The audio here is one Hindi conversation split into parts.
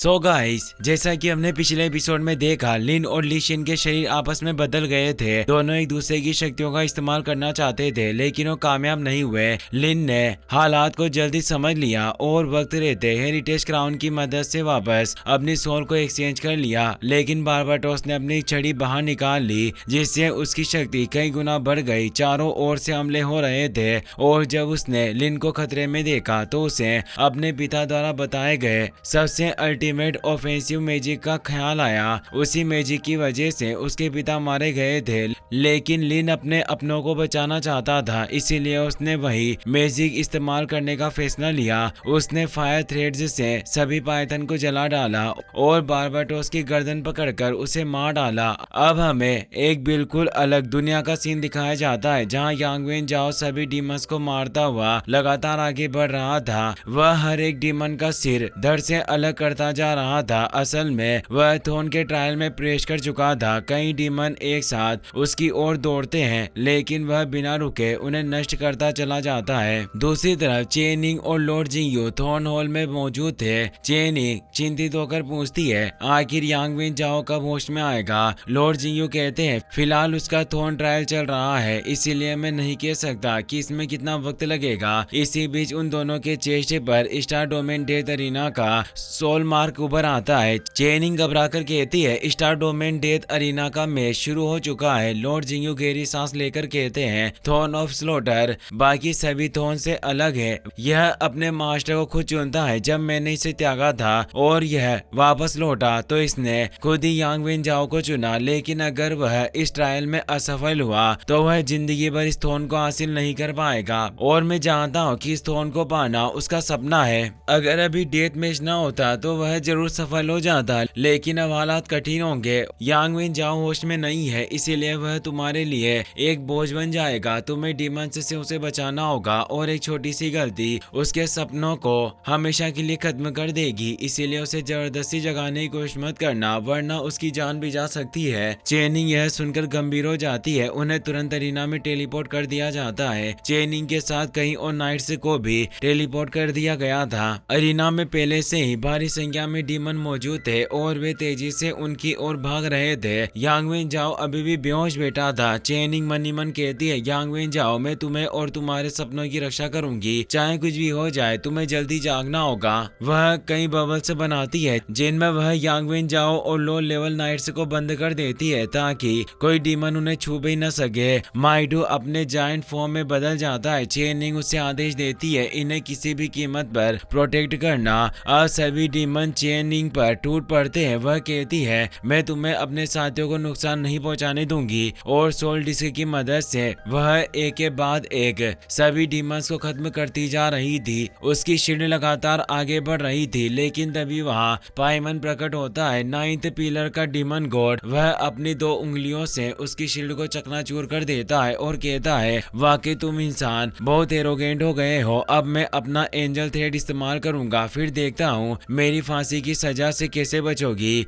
सो गाइस, जैसा कि हमने पिछले एपिसोड में देखा, लिन और ली शिन के शरीर आपस में बदल गए थे। दोनों एक दूसरे की शक्तियों का इस्तेमाल करना चाहते थे, लेकिन वो कामयाब नहीं हुए। लिन ने हालात को जल्दी समझ लिया और वक्त रहते हेरिटेज क्राउन की मदद से वापस अपनी सोल को एक्सचेंज कर लिया। लेकिन बारबाटोस ने अपनी छड़ी बाहर निकाल ली, जिससे उसकी शक्ति कई गुना बढ़ गई। चारों ओर से हमले हो रहे थे और जब उसने लिन को खतरे में देखा तो उसे अपने पिता द्वारा बताए गए सबसे अल्टीमेट ऑफेंसिव मैजिक का ख्याल आया। उसी मैजिक की वजह से उसके पिता मारे गए थे, लेकिन लिन अपने अपनों को बचाना चाहता था, इसीलिए उसने वही मैजिक इस्तेमाल करने का फैसला लिया। उसने फायर थ्रेड्स से सभी पाइथन को जला डाला और बारबाटोस की गर्दन पकड़कर उसे मार डाला। अब हमें एक बिल्कुल अलग दुनिया का सीन दिखाया जाता है, जहां यांग वेन जाओ सभी डीमंस को मारता हुआ लगातार आगे बढ़ रहा था। वह हर एक डीमन का सिर धड़ से अलग करता जा रहा था। असल में वह थोन के ट्रायल में प्रवेश कर चुका था। कई डीमन एक साथ उसकी ओर दौड़ते हैं, लेकिन वह बिना रुके उन्हें नष्ट करता चला जाता है। दूसरी तरफ चेनिंग और लॉर्ड जिंगयू थोन हॉल में मौजूद थे। चेनिंग चिंतित होकर पूछती है, आखिर यांग वेन जाओ कब होश में आएगा? लॉर्ड जिंगयू कहते हैं, फिलहाल उसका थोन ट्रायल चल रहा है, इसीलिए मैं नहीं कह सकता कि इसमें कितना वक्त लगेगा। इसी बीच उन दोनों के चेहरे पर स्टार डोमेन डेथ अरीना का सोल मार्क उभर आता है। चेनिंग घबराकर कहती है, स्टार डोमेन डेथ अरीना का मैच शुरू हो चुका है। लॉर्ड जिंगयू गहरी सांस लेकर कहते हैं, थोन ऑफ स्लॉटर बाकी सभी थोन से अलग है। यह अपने मास्टर को खुद चुनता है। जब मैंने इसे त्यागा था और यह वापस लौटा तो इसने खुद ही यांग वेन जाओ को चुना। लेकिन अगर वह इस ट्रायल में असफल हुआ तो वह जिंदगी भर इस थोन को हासिल नहीं कर पाएगा, और मैं जानता हूँ कि इस थोन को पाना उसका सपना है। अगर अभी डेथ मैच न होता तो वह जरूर सफल हो जाता, लेकिन अब हालात कठिन होंगे। यांग वेन जाओ होश में नहीं है, इसीलिए वह तुम्हारे लिए एक बोझ बन जाएगा। तुम्हें डीमंस से उसे बचाना होगा, और एक छोटी सी गलती उसके सपनों को हमेशा के लिए खत्म कर देगी। इसीलिए उसे जबरदस्ती जगाने की कोशिश मत करना, वरना उसकी जान भी जा सकती है। चेनिंग यह सुनकर गंभीर हो जाती है। उन्हें तुरंत अरीना में टेलीपोर्ट कर दिया जाता है। चेनिंग के साथ कई और नाइट्स को भी टेलीपोर्ट कर दिया गया था। अरीना में पहले से ही भारी संख्या में डीमन मौजूद थे और वे तेजी से उनकी ओर भाग रहे थे। यांग वेन जाओ अभी भी बेहोश बैठा था। चेनिंग मन ही मन कहती है, यांग वेन जाओ, मैं तुम्हें और तुम्हारे सपनों की रक्षा करूंगी, चाहे कुछ भी हो जाए। तुम्हें जल्दी जागना होगा। वह कई बबल्स बनाती है, जिनमें वह यांग वेन जाओ और लो लेवल नाइट्स को बंद कर देती है, ताकि कोई डीमन उन्हें छू भी न सके। माइडू अपने जायंट फॉर्म में बदल जाता है। चेनिंग उसे आदेश देती है, इन्हें किसी भी कीमत पर प्रोटेक्ट करना। अब सभी डीमन चेनिंग पर टूट पड़ते हैं। वह कहती है, मैं तुम्हें अपने साथियों को नुकसान नहीं पहुंचाने दूंगी, और सोल डिस्क की मदद से वह एक के बाद एक सभी डीमंस को खत्म करती जा रही थी। उसकी शील्ड लगातार आगे बढ़ रही थी, लेकिन तभी वहां पाइमन प्रकट होता है, नाइन्थ पिलर का डीमन गॉड। वह अपनी 2 उंगलियों से उसकी शील्ड को चकनाचूर कर देता है और कहता है, वाकई तुम इंसान बहुत एरोगेंट हो गए हो। अब मैं अपना एंजल थ्रेड इस्तेमाल करूंगा, फिर देखता हूँ मेरी फांसी की सजा से कैसे बचोगी।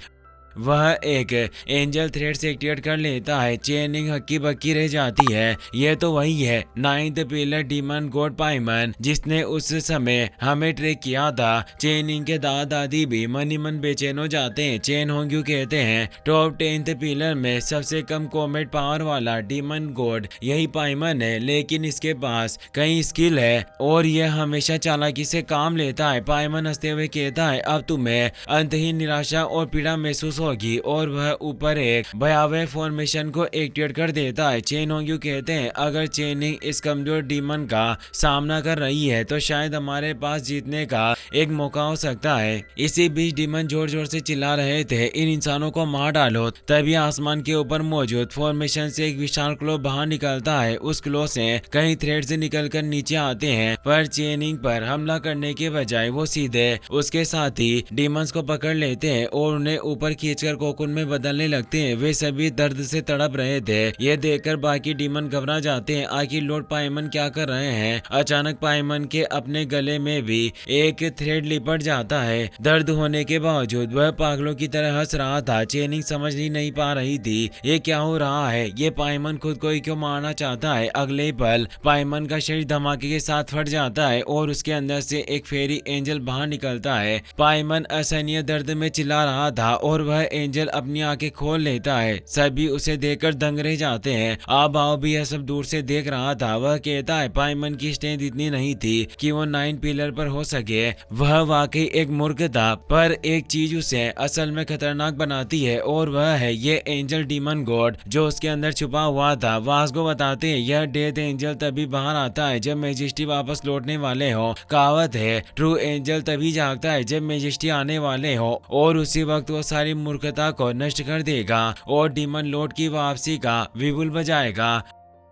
वह एक एंजल थ्रेड से एक्टिवेट कर लेता है। चेनिंग हक्की बक्की रह जाती है। यह तो वही है, नाइन्थ पिलर डीमन गॉड पाइमन, जिसने उस समय हमें ट्रैक किया था। चेनिंग के दादा दादी भी मन ही मन बेचैन हो जाते हैं। चेन होंग्यू कहते हैं, टॉप 10th पिलर में सबसे कम कॉमेट पावर वाला डीमन गॉड यही पाइमन है, लेकिन इसके पास कई स्किल है और यह हमेशा चालाकी से काम लेता है। पाइमन हंसते हुए कहता है, अब तुम्हें अंतहीन निराशा और पीड़ा महसूस होगी, और वह ऊपर एक भयावह फॉर्मेशन को एक्टिवेट कर देता है। चेन होंग्यू कहते हैं, अगर चेनिंग इस कमजोर डीमन का सामना कर रही है तो शायद हमारे पास जीतने का एक मौका हो सकता है। इसी बीच डीमन जोर जोर से चिल्ला रहे थे, इन इंसानों को मार डालो। तभी आसमान के ऊपर मौजूद फॉर्मेशन से एक विशाल क्लो बाहर निकलता है। उस क्लो से कई थ्रेड्स निकलकर नीचे आते हैं, पर चेनिंग पर हमला करने के बजाय वो सीधे उसके साथी डीमंस को पकड़ लेते हैं और उन्हें ऊपर खींचकर कोकुन में बदलने लगते हैं। वे सभी दर्द से तड़प रहे थे। ये देखकर बाकी डीमन घबरा जाते हैं, आखिर लॉर्ड पाइमन क्या कर रहे हैं। अचानक पाइमन के अपने गले में भी एक थ्रेड लिपट जाता है। दर्द होने के बावजूद वह पागलों की तरह हंस रहा था। चेनिंग समझ ही नहीं पा रही थी ये क्या हो रहा है, ये पाइमन खुद को ही क्यों मारना चाहता है। अगले ही पल पाइमन का शरीर धमाके के साथ फट जाता है और उसके अंदर से एक फेरी एंजल बाहर निकलता है। पाइमन असहनीय दर्द में चिल्ला रहा था और वह एंजल अपनी आंखें खोल लेता है। सभी उसे देखकर दंग रह जाते हैं। आबाओ भी यह सब दूर से देख रहा था। वह कहता है पाइमन की स्ट्रेंथ इतनी नहीं थी कि वो 9 पिलर पर हो सके। वह वाकई एक मूर्ख था, पर एक चीज उसे असल में खतरनाक बनाती है और वह है ये एंजल डीमन गॉड जो उसके अंदर छुपा हुआ था। वास्को बताते हैं यह डेथ एंजल तभी बाहर आता है जब मेजेस्टी वापस लौटने वाले हो। कहावत है ट्रू एंजल तभी जागता है जब मेजेस्टी आने वाले हो और उसी वक्त वो सारी मूर्खता को नष्ट कर देगा और डीमन लॉर्ड की वापसी का विपुल बजाएगा।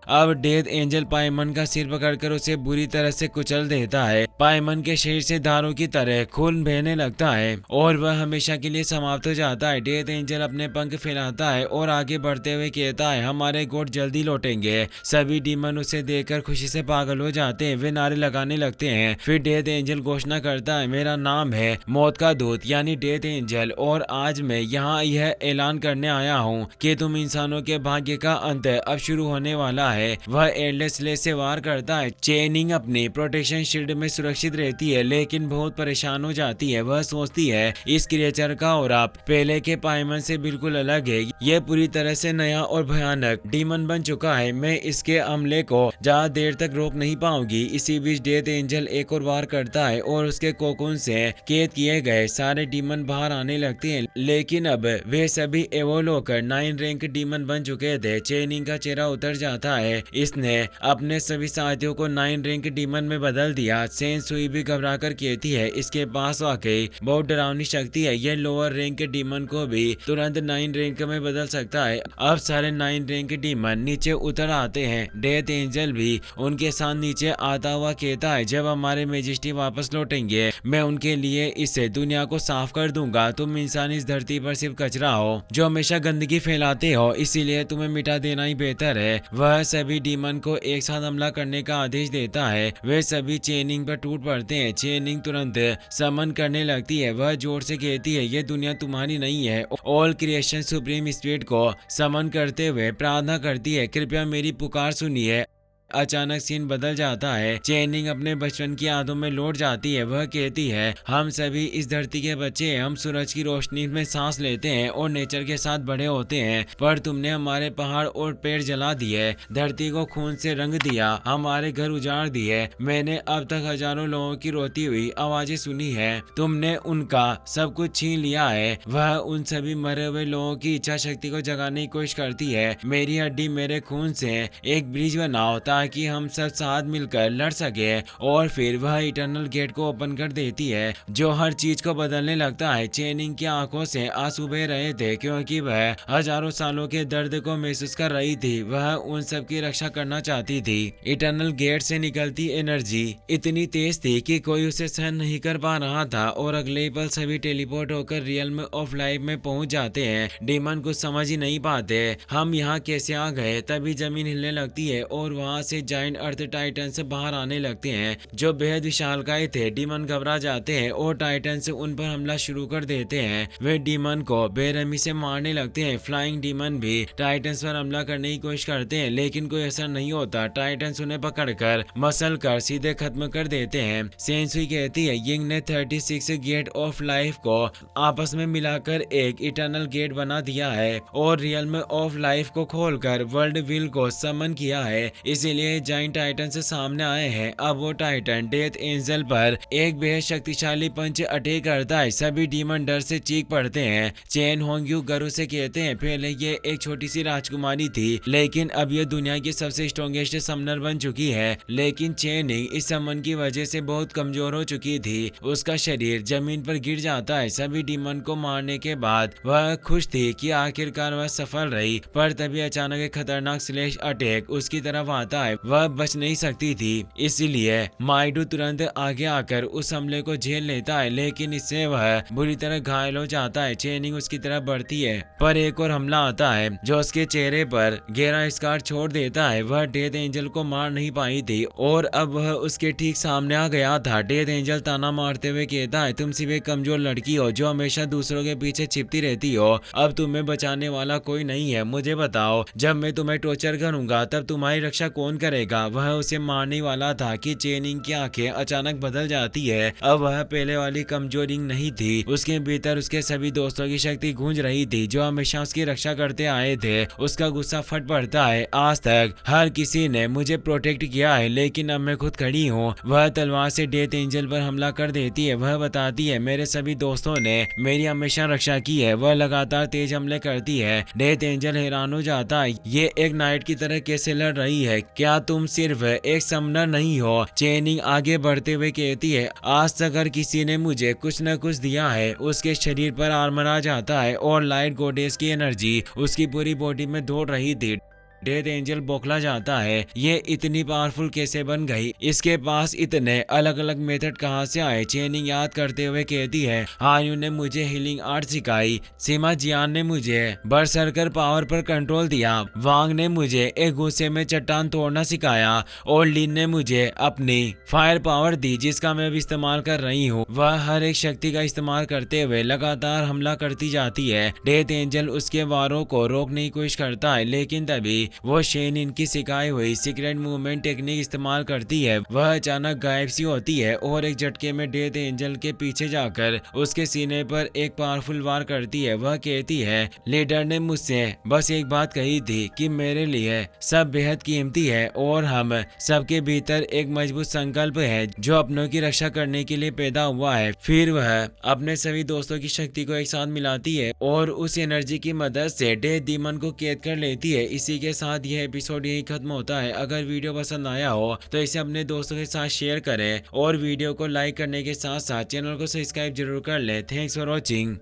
अब डेथ एंजल पाइमन का सिर पकड़कर उसे बुरी तरह से कुचल देता है। पाइमन के शरीर से धारों की तरह खून बहने लगता है और वह हमेशा के लिए समाप्त हो जाता है। डेथ एंजल अपने पंख फैलाता है और आगे बढ़ते हुए कहता है हमारे गॉड जल्दी लौटेंगे। सभी डीमन उसे देखकर खुशी से पागल हो जाते हैं। वे नारे लगाने लगते हैं। फिर डेथ एंजल घोषणा करता है मेरा नाम है मौत का दूत यानी डेथ एंजल और आज मैं यहाँ यह ऐलान करने आया हूँ कि तुम इंसानों के भाग्य का अंत अब शुरू होने वाला है। वह एयरलेस से वार करता है। चेनिंग अपनी प्रोटेक्शन शील्ड में सुरक्षित रहती है लेकिन बहुत परेशान हो जाती है। वह सोचती है इस क्रिएचर का ऑरा पहले के पाइमन से बिल्कुल अलग है। यह पूरी तरह से नया और भयानक डीमन बन चुका है। मैं इसके हमले को ज्यादा देर तक रोक नहीं पाऊंगी। इसी बीच डेथ एंजल एक और वार करता है और उसके कोकुन से कैद किए गए सारे डीमन बाहर आने लगते हैं, लेकिन अब वे सभी एवोल्व होकर 9 रैंक डीमन बन चुके थे। चेनिंग का चेहरा उतर जाता है। इसने अपने सभी साथियों को 9 रैंक डीमन में बदल दिया। सेन सुई भी घबरा कर कहती है इसके पास वाकई बहुत डरावनी शक्ति है। यह लोअर रैंक के डीमन को भी तुरंत 9 रैंक में बदल सकता है। अब सारे 9 रैंक के डीमन नीचे उतर आते हैं। डेथ एंजल भी उनके साथ नीचे आता हुआ कहता है जब हमारे मेजेस्टी वापस लौटेंगे मैं उनके लिए इस दुनिया को साफ कर दूंगा। तुम इंसान इस धरती पर सिर्फ कचरा हो जो हमेशा गंदगी फैलाते हो, इसीलिए तुम्हें मिटा देना ही बेहतर है। वह सभी डीमन को एक साथ हमला करने का आदेश देता है। वे सभी चेनिंग पर टूट पड़ते हैं। चेनिंग तुरंत समन करने लगती है। वह जोर से कहती है ये दुनिया तुम्हारी नहीं है। ऑल क्रिएशन सुप्रीम स्पिरिट को समन करते हुए प्रार्थना करती है कृपया मेरी पुकार सुनिए। अचानक सीन बदल जाता है। चेनिंग अपने बचपन की यादों में लौट जाती है। वह कहती है हम सभी इस धरती के बच्चे हैं। हम सूरज की रोशनी में सांस लेते हैं और नेचर के साथ बड़े होते हैं, पर तुमने हमारे पहाड़ और पेड़ जला दिए, धरती को खून से रंग दिया, हमारे घर उजाड़ दिए। मैंने अब तक हजारों लोगों की रोती हुई आवाजें सुनी है। तुमने उनका सब कुछ छीन लिया है। वह उन सभी मरे हुए लोगों की इच्छा शक्ति को जगाने की कोशिश करती है। मेरी हड्डी मेरे खून से एक ब्रिज बनाओ ताकि हम सब साथ मिलकर लड़ सके। और फिर वह इटर्नल गेट को ओपन कर देती है जो हर चीज को बदलने लगता है। चेनिंग की आंखों से आंसू बह रहे थे क्योंकि वह हजारों सालों के दर्द को महसूस कर रही थी। वह उन सब की रक्षा करना चाहती थी। इटर्नल गेट से निकलती एनर्जी इतनी तेज थी कि कोई उसे सहन नहीं कर पा रहा था और अगले ही पल सभी टेलीपोर्ट होकर रियल्म ऑफ लाइफ में पहुंच जाते हैं। डीमन कुछ समझ ही नहीं पाते हम यहाँ कैसे आ गए। तभी जमीन हिलने लगती है और वहां से जाइंट अर्थ टाइटन से बाहर आने लगते हैं जो बेहद विशालकाय थे। डीमन घबरा जाते हैं और टाइटन से उन पर हमला शुरू कर देते हैं। वे डीमन को बेरहमी से मारने लगते हैं। फ्लाइंग डीमन भी टाइटन्स पर हमला करने की कोशिश करते हैं लेकिन कोई असर नहीं होता। टाइटन्स उन्हें पकड़कर मसल कर सीधे खत्म कर देते हैं। सेंसुई कहती है यिंग ने 36 गेट ऑफ लाइफ को आपस में मिलाकर एक इटर्नल गेट बना दिया है और रियल्म ऑफ लाइफ को खोलकर वर्ल्ड विल को समन किया है, इसीलिए जाइंट टाइटन से सामने आए हैं। अब वो टाइटन डेथ एंजल पर एक बेहद शक्तिशाली पंच अटैक करता है। सभी डीमन डर से चीख पड़ते हैं। चेन होंग्यू गरु से कहते हैं पहले ये एक छोटी सी राजकुमारी थी लेकिन अब ये दुनिया की सबसे स्ट्रॉन्गेस्ट समनर बन चुकी है। लेकिन चेनिंग इस समन की वजह से बहुत कमजोर हो चुकी थी। उसका शरीर जमीन पर गिर जाता है। सभी डीमन को मारने के बाद वह खुश थी कि आखिरकार वह सफल रही, पर तभी अचानक एक खतरनाक स्लेश अटैक उसकी तरफ आता है। है वह बच नहीं सकती थी, इसीलिए माइडू तुरंत आगे आकर उस हमले को झेल लेता है, लेकिन इससे वह बुरी तरह घायल हो जाता है। चेनिंग उसकी तरफ बढ़ती है पर एक और हमला आता है जो उसके चेहरे पर गहरा स्कार छोड़ देता है। वह डेथ एंजल को मार नहीं पाई थी और अब वह उसके ठीक सामने आ गया था। डेथ एंजल ताना मारते हुए कहता है, तुम सिर्फ एक कमजोर लड़की हो जो हमेशा दूसरों के पीछे छिपती रहती हो। अब तुम्हें बचाने वाला कोई नहीं है। मुझे बताओ, जब मैं तुम्हें टॉर्चर करूंगा तब तुम्हारी रक्षा कौन करेगा। वह उसे मारने वाला था कि चेनिंग की आंखें अचानक बदल जाती है। अब वह पहले वाली कमजोरी नहीं थी, उसके भीतर उसके सभी दोस्तों की शक्ति गूंज रही थी जो हमेशा उसकी रक्षा करते आए थे। उसका गुस्सा फट पड़ता है, आज तक हर किसी ने मुझे प्रोटेक्ट किया है लेकिन अब मैं खुद खड़ी हूँ। वह तलवार से डेथ एंजल पर हमला कर देती है। वह बताती है, मेरे सभी दोस्तों ने मेरी हमेशा रक्षा की है। वह लगातार तेज हमले करती है। डेथ एंजल हैरान हो जाता है, ये एक नाइट की तरह कैसे लड़ रही है, क्या तुम सिर्फ एक समनर नहीं हो। चेनिंग आगे बढ़ते हुए कहती है, आज तक हर किसी ने मुझे कुछ न कुछ दिया है। उसके शरीर पर आर्मर आ जाता है और लाइट गॉडेस की एनर्जी उसकी पूरी बॉडी में दौड़ रही थी। डेथ एंजल बौखला जाता है, ये इतनी पावरफुल कैसे बन गई, इसके पास इतने अलग अलग मेथड कहां से आए। चेनिंग याद करते हुए कहती है, हायू ने मुझे हीलिंग आर्ट सिखाई, सीमा जियान ने मुझे बरसरकर पावर पर कंट्रोल दिया, वांग ने मुझे एक गुस्से में चट्टान तोड़ना सिखाया और लिन ने मुझे अपनी फायर पावर दी जिसका मैं भी इस्तेमाल कर रही हूँ। वह हर एक शक्ति का इस्तेमाल करते हुए लगातार हमला करती जाती है। डेथ एंजल उसके वारों को रोकने की कोशिश करता है लेकिन तभी वो शेन इनकी सिखाई हुई सीक्रेट मूवमेंट टेक्निक इस्तेमाल करती है। वह अचानक गायब सी होती है और एक झटके में डेथ एंजल के पीछे जाकर उसके सीने पर एक पावरफुल वार करती है। वह कहती है, लीडर ने मुझसे बस एक बात कही थी कि मेरे लिए सब बेहद कीमती है और हम सबके भीतर एक मजबूत संकल्प है जो अपनों की रक्षा करने के लिए पैदा हुआ है। फिर वह अपने सभी दोस्तों की शक्ति को एक साथ मिलाती है और उस एनर्जी की मदद से डेथ डीमन को कैद कर लेती है। इसी के साथ यह एपिसोड यही खत्म होता है। अगर वीडियो पसंद आया हो तो इसे अपने दोस्तों के साथ शेयर करें और वीडियो को लाइक करने के साथ साथ चैनल को सब्सक्राइब जरूर कर लें। Thanks for watching.